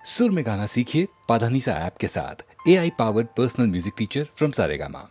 सुर में गाना सीखिए पाधानीसा ऐप के साथ। AI powered personal music teacher from Saregama.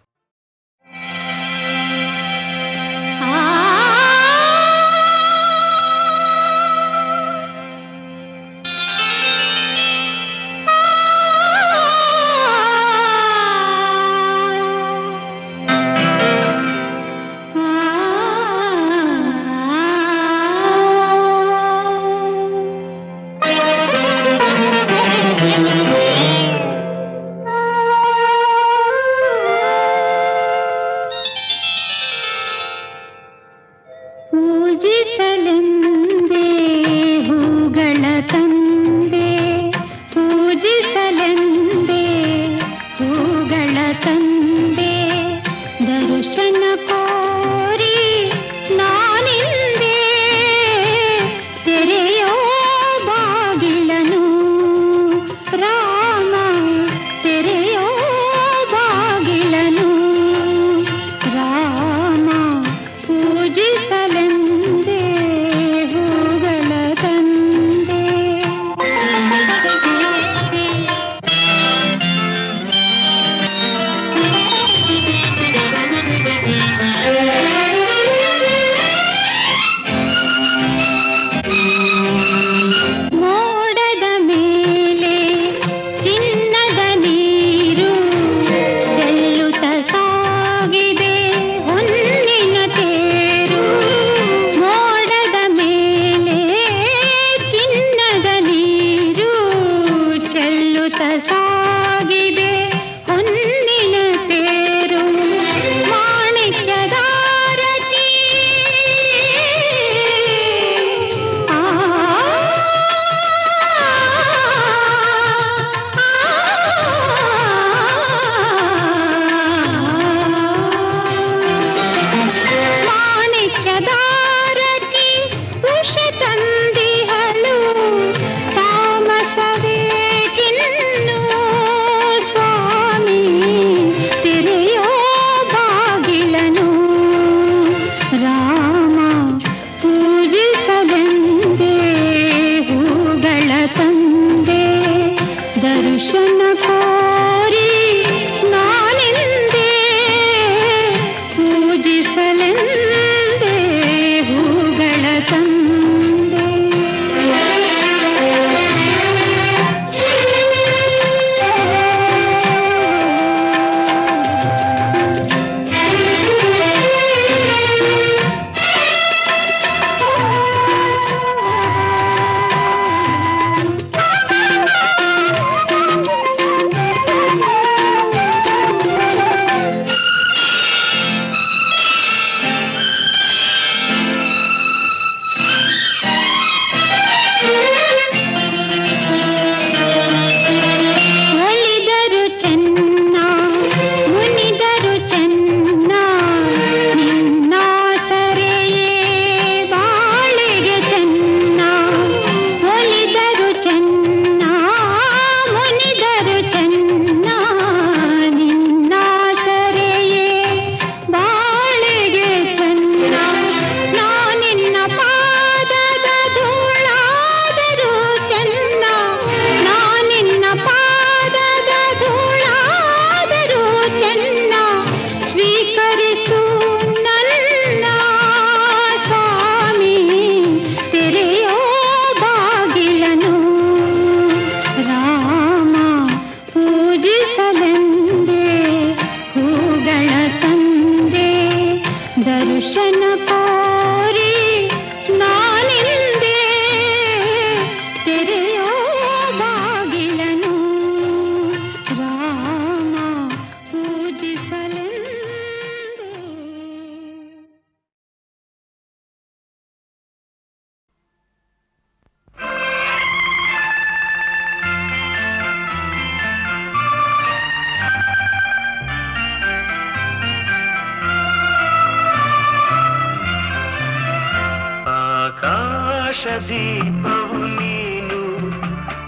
ದೀಪವು ನೀನು,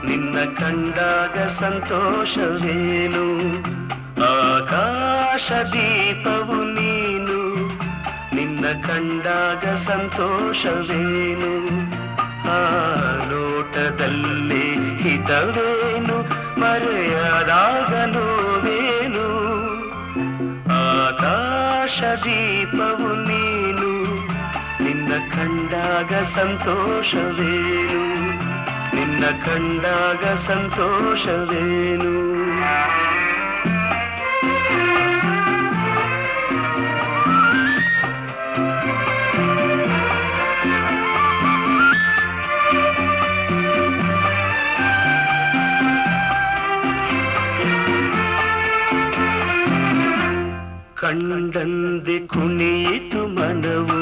ನಿನ್ನ ಕಂಡಾಗ ಸಂತೋಷವೇನು. ಆಕಾಶ ದೀಪವು ನೀನು, ನಿನ್ನ ಕಂಡಾಗ ಸಂತೋಷವೇನು. ಆ ನೋಟದಲ್ಲಿ ಹಿತವೇನು ಮರೆಯದಾಗ ನೋವೇನು ಆಕಾಶ ದೀಪವು ನೀನು ನಿನ್ನ ಕಂಡಾಗ ಸಂತೋಷವೇನು ನಿನ್ನ ಕಂಡಾಗ ಸಂತೋಷವೇನು ಕಂಡಂದೆ ಕುಣಿಯಿತು ಮನವು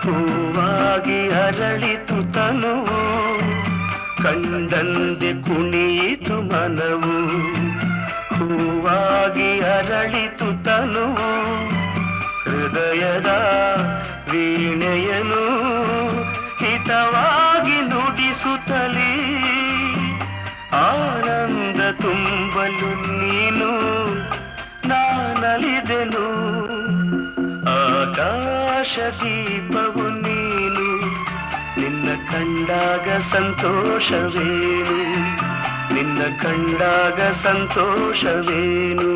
ಹೂವಾಗಿ ಅರಳಿತು ತನುವು ಕಂಡಂದೆ ಕುಣಿಯಿತು ಮನವು ಹೂವಾಗಿ ಅರಳಿತು ತನುವು ಹೃದಯದ ವೀಣೆಯನು ಹಿತವಾಗಿ ನುಡಿಸುತ್ತಲೇ ಆನಂದ ತುಂಬಲು ನೀನು ನಾನಲಿದೆನು ಆಕಾಶ ದೀಪವು ನೀನು ನಿನ್ನ ಕಂಡಾಗ ಸಂತೋಷವೇನು ನಿನ್ನ ಕಂಡಾಗ ಸಂತೋಷವೇನು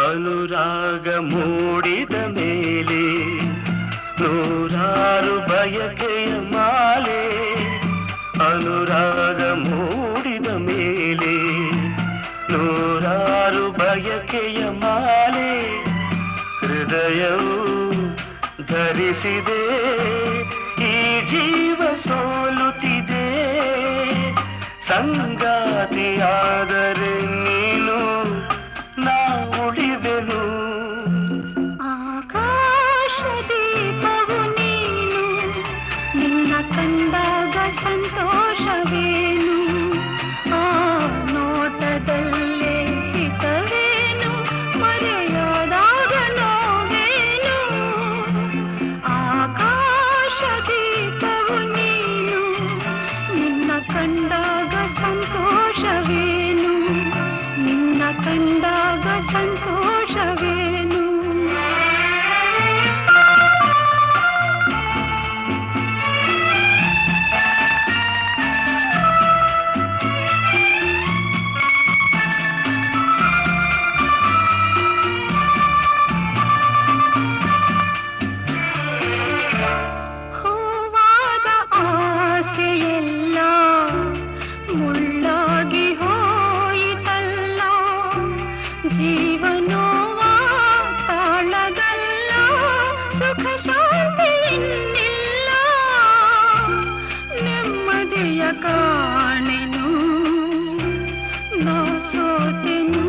ಅನುರಾಗ ಮೂಡಿದ ಮೇಲೆ ನೂರಾರು ಬಯಕೆಯ ಮಾಲೆ ಅನುರಾಗ ಮೂಡಿದ ಮೇಲೆ ನೂರಾರು ಬಯಕೆಯ ಮಾಲೆ ಹೃದಯವು ಧರಿಸಿದೆ ಈ ಜೀವ ಸೋಲುತ್ತಿದೆ ಸಂಗಾತಿಯಾದರೆ ನೀನು ನಾ ಉಳಿದೆನು ಆಕಾಶ ದೀಪವು ನೀನು ನಿನ್ನ ಕಂಡಾಗ ಸಂತೋಷವೇನು ಆ ನೋಟದಲ್ಲೇ ಹಿತವೇನು ಮರೆಯದಾಗ ನೋವೇನು ಆಕಾಶ ದೀಪವು ನೀನು ನಿನ್ನ ಕಂಡಾಗ ಸಂತೋಷವೇನು ನಿನ್ನ ಕಂಡಾಗ ಸಂತೋಷವೇನು ಹೂವಾದ ಆಸೆಯೆಲ್ಲ ಮುಳ್ಳಾಗಿ ಹೋಯಿತಲ್ಲ ಜೀವನೋವ ತಾಳಗಲ್ಲ ಸುಖ ಶಾಂತಿ ಇನ್ನಿಲ್ಲ ನೆಮ್ಮದಿಯ ಕಾಣೆನು ನಾ ಸೋತೆನು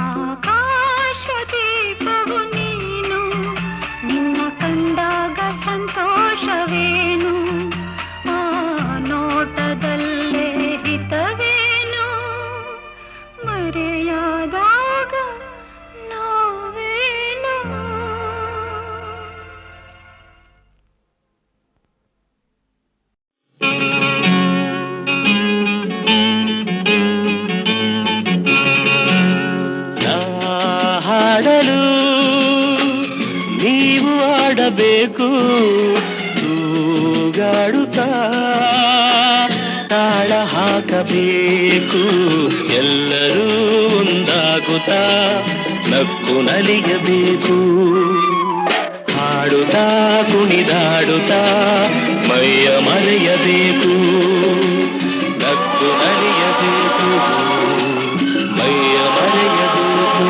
ಆಕಾಶ ದೀಪವು ನೀನು ನಿನ್ನ ಕಂಡಾಗ ಸಂತೋಷವೇನು ಆ ನೋಟದಲ್ಲೇ ಹಿತವೇನು ಮರೆಯಾದಾಗ ನೋವೇನು ನಾ ಹಾಡಲು ನೀವು ಆಡಬೇಕು ತೂಗಾಡುತ್ತಾ ತಾಳ ಹಾಕಬೇಕು ಎಲ್ಲರೂ ಒಂದಾಗುತ್ತಾ ನಕ್ಕು ನಲಿಯಬೇಕು ಹಾಡುತ್ತಾ ಕುಣಿದಾಡುತ್ತಾ ಮೈಯ ಮರೆಯಬೇಕು ನಕ್ಕು ನಲಿಯಬೇಕು ಮೈಯ ಮರೆಯಬೇಕು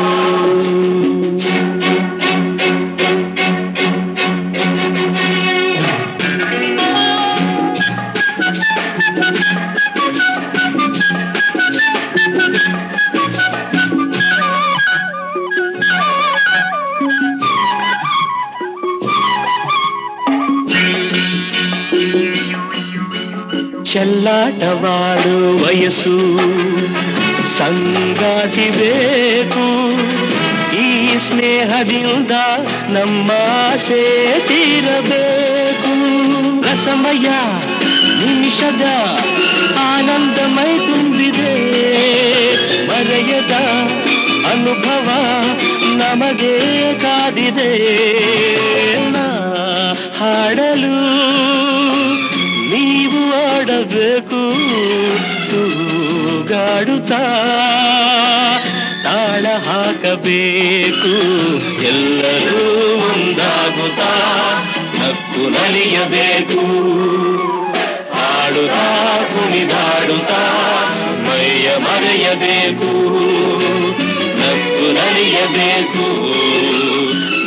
ಚೆಲ್ಲಾಟವಾಡು ವಯಸ್ಸು ಸಂಗಾತಿ ಬೇಕು ಈ ಸ್ನೇಹದಿಂದ ನಮ್ಮ ಆಸೆ ತೀರಬೇಕು ಸಮಯ ನಿಮಿಷದ ಆನಂದಮೈ ತುಂಬಿದೆ ಮರೆಯದ ಅನುಭವ ನಮಗೆ ಕಾದಿದೆ ನಾ ಹಾಡಲು ನೀವು ಆಡಬೇಕು ತೂಗಾಡುತ್ತಾ ತಾಳ ಹಾಕಬೇಕು ಎಲ್ಲರೂ ಒಂದಾಗುತ್ತಾ ನಕ್ಕು ನಲಿಯಬೇಕು ಹಾಡುತ್ತಾ ಕುಣಿದಾಡುತ್ತಾ ಮೈಯ ಮರೆಯಬೇಕು ನಕ್ಕು ನಲಿಯಬೇಕು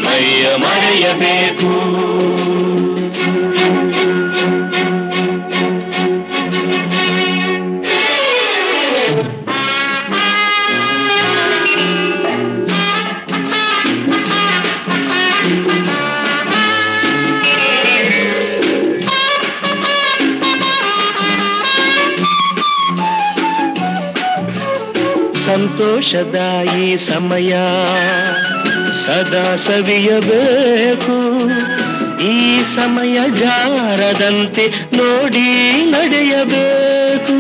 ಮೈಯ ಮರೆಯಬೇಕು ಸಂತೋಷದ ಈ ಸಮಯ ಸದಾ ಸವಿಯಬೇಕು ಈ ಸಮಯ ಜಾರದಂತೆ ನೋಡಿ ನಡೆಯಬೇಕು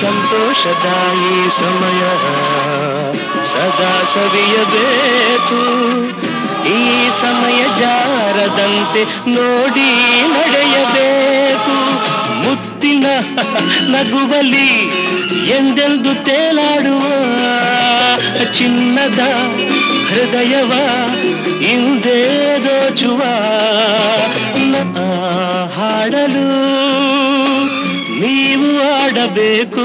ಸಂತೋಷದ ಈ ಸಮಯ ಸದಾ ಸವಿಯಬೇಕು ಈ ಸಮಯ ಜಾರದಂತೆ ನೋಡಿ ನಡೆಯಬೇಕು ಮುತ್ತಿನ ನಗುವಲಿ ಎಂದೆಂದು ತೇಲಾಡುವ ಚಿನ್ನದ ಹೃದಯವ ಇಂದೇ ದೋಚುವ ಹಾಡಲು ನೀವು ಆಡಬೇಕು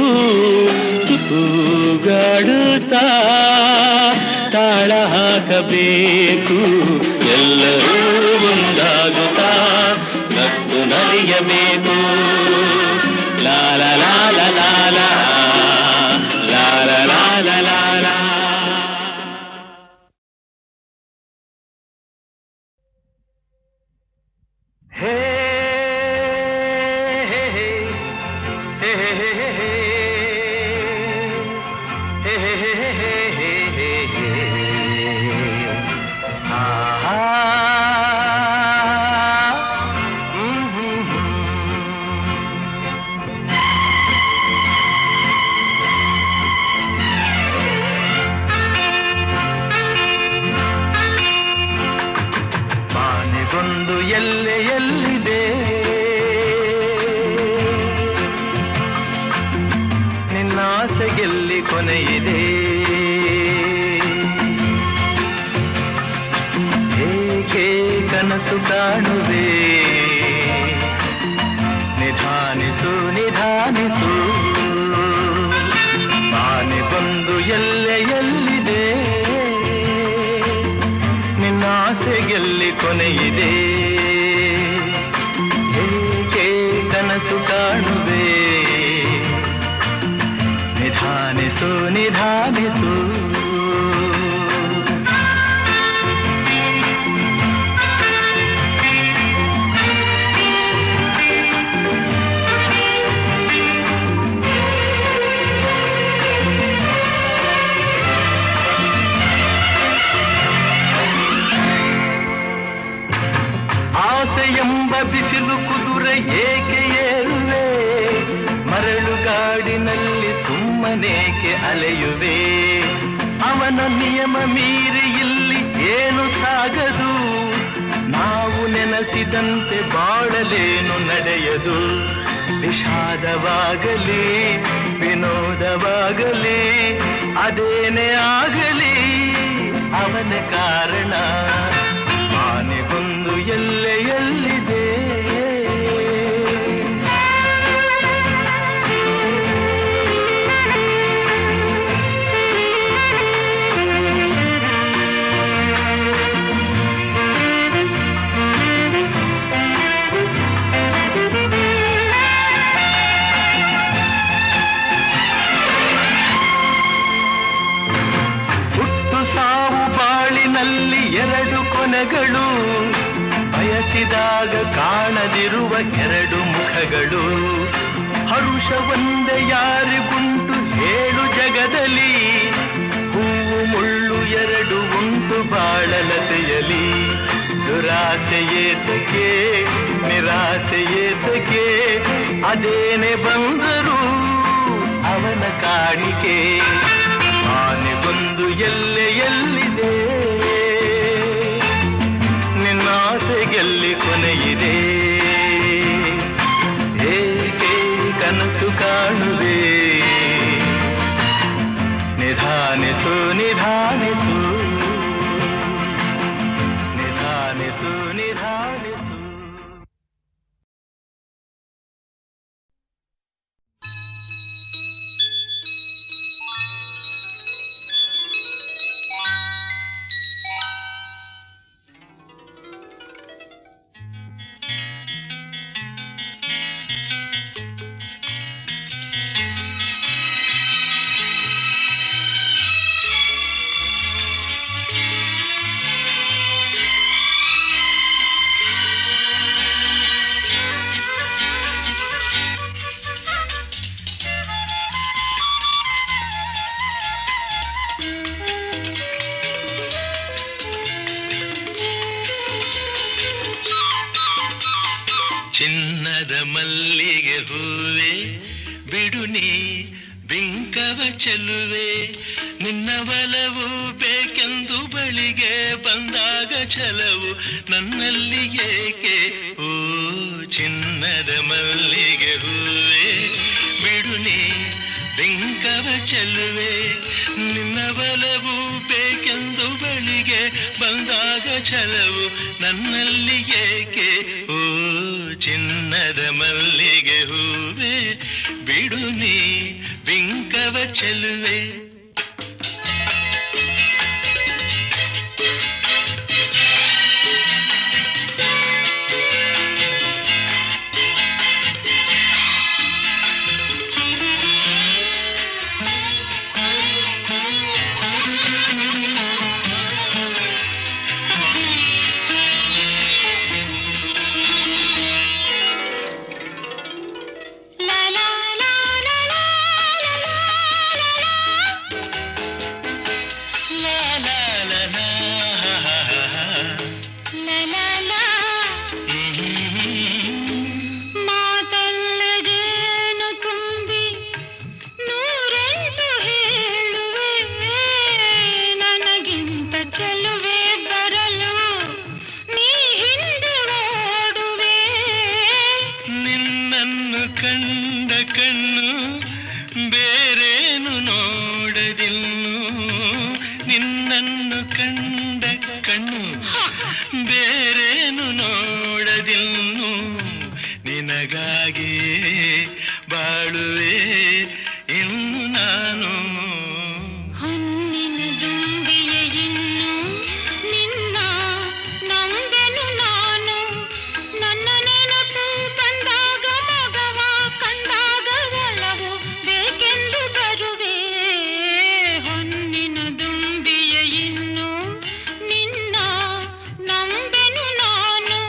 ತೂಗಾಡುತ್ತಾ ತಾಳ ಹಾಕಬೇಕು ಎಲ್ಲರೂ ಒಂದಾಗುತ್ತಾ ನಕ್ಕು ನಲಿಯಬೇಕು ಲಾಲ ಲಾಲ ಲಾಲ ಲಾಲ ಲಾಲ ಲಾಲ ಹೇ ಹೇ ಹೇ ಹೇ ಹೇ ಬಾನಿಗೊಂದು ಎಲ್ಲೆಯಲ್ಲಿದೆ ನಿನ್ನಾಸೆಗೆಲ್ಲಿ ಕೊನೆಯಿದೆ ಹೇಗೆ ಕನಸು ಕಾಣುವೆ ನಿಧಾನಿಸು ನಿಧಾನಿಸು ಬಾನಿಗೊಂದು ಎಲ್ಲೆಯಲ್ಲಿದೆ ನಿನ್ನಾಸೆಗೆಲ್ಲಿ ಕೊನೆಯಿದೆ ಹೇಗೆ ಕನಸು ಕಾಣುವೆ ನಿಧಾನಿಸು ನಿಧಾನಿಸು ಆಸೆಯೆಂಬ ಬಿಸಿಲು ಕುದುರೆ ಏಕೆ ಏರುವೆ ಮರಳುಗಾಡಿನಲ್ಲಿ ಸುಮ್ಮನೇಕೆ ಅಲೆಯುವೆ ಅವನ ನಿಯಮ ಮೀರಿ ಇಲ್ಲಿ ಏನು ಸಾಗದು ನಾವು ನೆನಸಿದಂತೆ ಬಾಳಲೇನು ನಡೆಯದು ವಿಷಾದವಾಗಲಿ ವಿನೋದವಾಗಲಿ ಅದೇನೇ ಆಗಲಿ ಅವನ ಕಾರಣ ಆನೆಗೊಂದು ಎಲ್ಲೆಯಲ್ಲಿದೆ ಎರಡು ಕೊನೆಗಳು ಬಯಸಿದಾಗ ಕಾಣದಿರುವ ಎರಡು ಮುಖಗಳು ಹರುಷ ಒಂದೇ ಯಾರಿಗುಂಟು ಹೇಳು ಜಗದಲ್ಲಿ ಹೂವು ಮುಳ್ಳು ಎರಡು ಉಂಟು ಆಸೆಯೇತಕ್ಕೆ ನಿರಾಸೆಯೇತಕ್ಕೆ ಅದೇನೆ ಬಂದರು ಅವನ ಕಾಣಿಕೆ ಆನೆಗೊಂದು ಎಲ್ಲೆಯಲ್ಲಿದೆ ನಿನ್ನಾಸೆಗೆಲ್ಲಿ ಕೊನೆಯಿದೆ ಏಕೆ ಕನಸು ಕಾಣುವೆ ನಿಧಾನಿಸು ನಿಧಾನಿಸು ನಿಧಾನಿಸು ನಿಧಾನಿಸು. ಚಿನ್ನದ ಮಲ್ಲಿಗೆ ಹೂವೆ ಬಿಡು ನೀ ಬಿಂಕವ ಚೆಲುವೆ ನಿನ್ನ ಬಲವು ಬೇಕೆಂದು ಬಳಿಗೆ ಬಂದಾಗ ಛಲವು ನನ್ನಲ್ಲಿ ಏಕೆ ಓ ಚಿನ್ನದ ಮಲ್ಲಿಗೆ ಹೂವೆ ಬಿಡು ನೀ ಬಿಂಕವ ಚೆಲುವೆ ನಿನ್ನ ಬಲವು ಬೇಕೆಂದು ಬಳಿಗೆ ಬಂದಾಗ ಛಲವು ನನ್ನಲ್ಲಿ ಏಕೆ ಓ ಚಿನ್ನದ ಮಲ್ಲಿಗೆ ಹೂವೆ ಬಿಡು ನೀ ಬಿಂಕವ ಚೆಲುವೆ. ಕಂಡ ಕಣ್ಣು ಬೇರೇನು ನೋಡದಿನ್ನು ನಿನ್ನನ್ನು ಕಂಡ ಕಣ್ಣು ಬೇರೇನು ನೋಡದಿನ್ನು ನಿನಗಾಗಿ ಬಾಳುವೆ ಇನ್ನು ನಾನು ಹೊನ್ನಿನ ದುಂಬಿಯ ಇನ್ನು ನಿನ್ನ ನಂಬೆನು ನಾನು ನನ್ನ ನೆನಪು ಬಂದಾಗ ಮಗವ ಕಂಡಾಗ ಒಲವು ಬೇಕೆಂದು ಬರುವೆ ಹೊನ್ನಿನ ದುಂಬಿಯ ಇನ್ನು ನಿನ್ನ ನಂಬೆನು ನಾನು.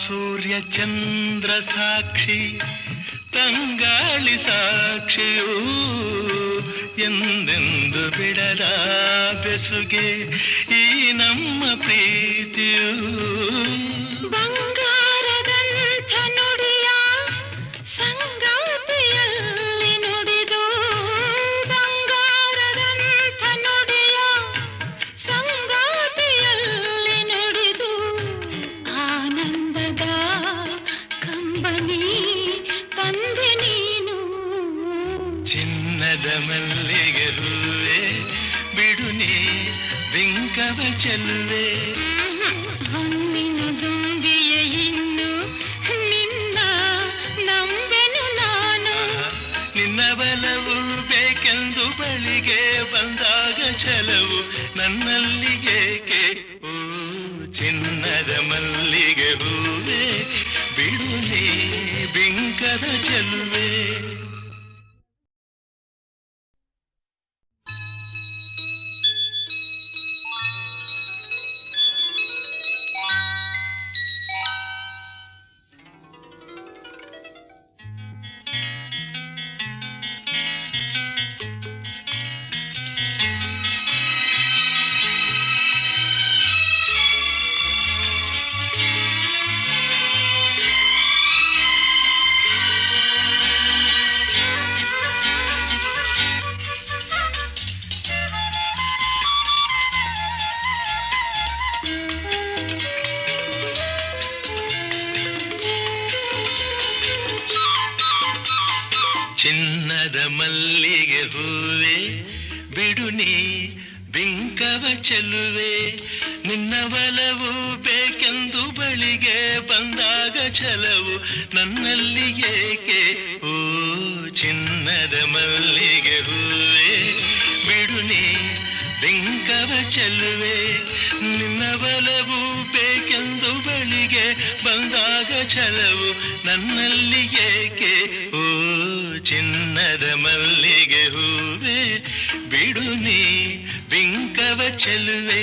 ಸೂರ್ಯ ಚಂದ್ರ ಸಾಕ್ಷಿ ತಂಗಾಳಿ ಸಾಕ್ಷಿಯೂ ಎಂದೆಂದು ಬಿಡದ ಬೆಸುಗೆ ಈ ನಮ್ಮ ಪ್ರೀತಿಯೂ ಬಂಗಾರದಂಥ ನುಡಿಯ ಸಂಗಾತಿಯಲ್ಲಿ ನುಡಿದು ಬಂಗಾರದಂಥ ನುಡಿಯ ಸಂಗಾತಿಯಲ್ಲಿ ನುಡಿದು ಆನಂದದ ಕಂಬನಿ ತಂದೆ ನೀನು. ಚಿನ್ನದ ಮಲ್ಲಿಗೆ ಹೂವೆ ಬಿಡು ನೀ ಬಿಂಕವ ಚೆಲುವೆ ಹೊನ್ನಿನ ದುಂಬಿಯ ಇನ್ನು ನಿನ್ನ ನಂಬೆನು ನಾನು ನಿನ್ನ ಬಲವು ಬೇಕೆಂದು ಬಳಿಗೆ ಬಂದಾಗ ಛಲವು ನನ್ನಲ್ಲಿ ಏಕೆ ಬಿಂಕದ ಚೆಲುವೆ. ಚಿನ್ನದ ಮಲ್ಲಿಗೆ ಹೂವೆ ಬಿಡು ನೀ ಬಿಂಕವ ಚೆಲುವೆ. ನಿನ್ನ ಬಲವು ಬೇಕೆಂದು ಬಳಿಗೆ ಬಂದಾಗ ಛಲವು ನನ್ನಲ್ಲಿ ಏಕೆ? ಓ ಚಿನ್ನದ ಮಲ್ಲಿಗೆ ಹೂವೆ ಬಿಡು ನೀ ಬಿಂಕವ ಚೆಲುವೆ. ನಿನ್ನ ಬಲವು ಬೇಕೆಂದು ಬಳಿಗೆ ಬಂದಾಗ ಛಲವು ನನ್ನಲ್ಲಿ ಏಕೆ? ಓ ಚಿನ್ನದ ಮಲ್ಲಿಗೆ ಹೂವೆ ಬಿಡು ನೀ ಬಿಂಕವ ಚೆಲುವೆ.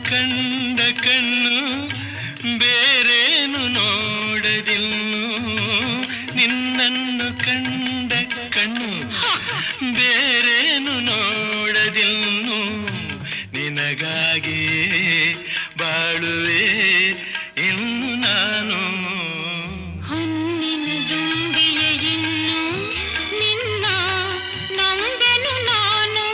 ಕಂಡ ಕಣ್ಣು ಬೇರೇನು ನೋಡದಿನ್ನು. ನಿನ್ನನ್ನು ಕಂಡ ಕಣ್ಣು ಬೇರೇನು ನೋಡದಿನ್ನು. ನಿನಗಾಗಿ ಬಾಳುವೆ ಇನ್ನು ನಾನು. ಹೊನ್ನಿನ ದುಂಬಿಯ ಇನ್ನು ನಿನ್ನ ನಂಬೆನು ನಾನು.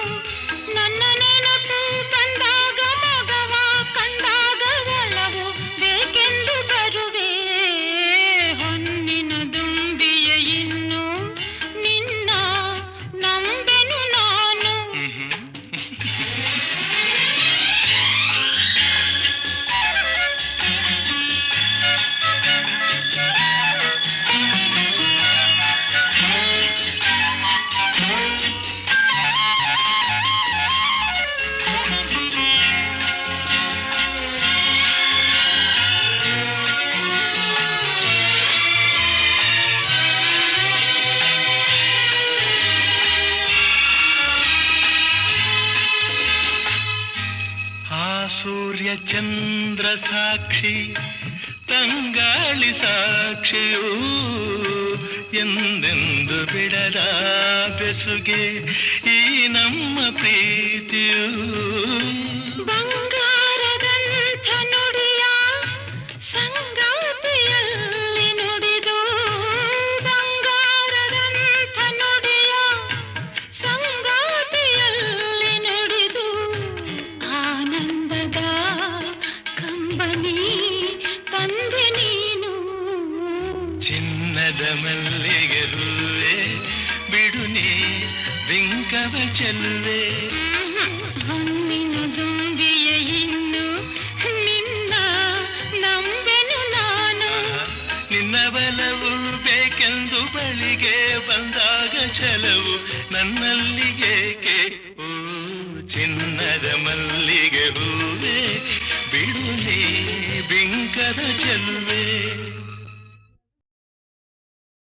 ನನ್ನ ನೆನಪು ಬಂದಾಗ ಮಗವ ಕಂಡಾಗ ಒಲವು ಬೇಕೆಂದು ಬರುವೆ. ಹೊನ್ನಿನ ದುಂಬಿಯ ಇನ್ನು ನಿನ್ನ ನಂಬೆನು ನಾನು. ಸೂರ್ಯ ಚಂದ್ರ ಸಾಕ್ಷಿ ತಂಗಾಳಿ ಸಾಕ್ಷಿಯೂ ಎಂದೆಂದು ಬಿಡದ ಬೆಸುಗೆ ಈ ನಮ್ಮ ಪ್ರೀತಿಯೂ. ಬಂಗಾರದಂಥ ನುಡಿಯ ಸಂಗಾತಿಯಲ್ಲಿ ನುಡಿದು. ಬಂಗಾರದಂಥ ನುಡಿಯ ಸಂಗಾತಿಯಲ್ಲಿ ನುಡಿದು. ಆನಂದದ ಕಂಬನಿ ತಂದೆ ನೀನು. ಚಿನ್ನದ ಮಲ್ಲಿಗೆ ಹೂವೆ ಬಿಡು ನೀ ಬಿಂಕವ ಚೆಲುವೆ. ಹೊನ್ನಿನ ದುಂಬಿಯ ಇನ್ನು ನಿನ್ನ ನಂಬೆನು ನಾನು. ನಿನ್ನ ಬಲವು ಬೇಕೆಂದು ಬಳಿಗೆ ಬಂದಾಗ ಛಲವು ನನ್ನಲ್ಲಿ ಏಕೆ? ಓ ಚಿನ್ನದ ಮಲ್ಲಿಗೆ ಹೂವೆ ಬಿಡು ನೀ ಬಿಂಕದ ಚೆಲುವೆ.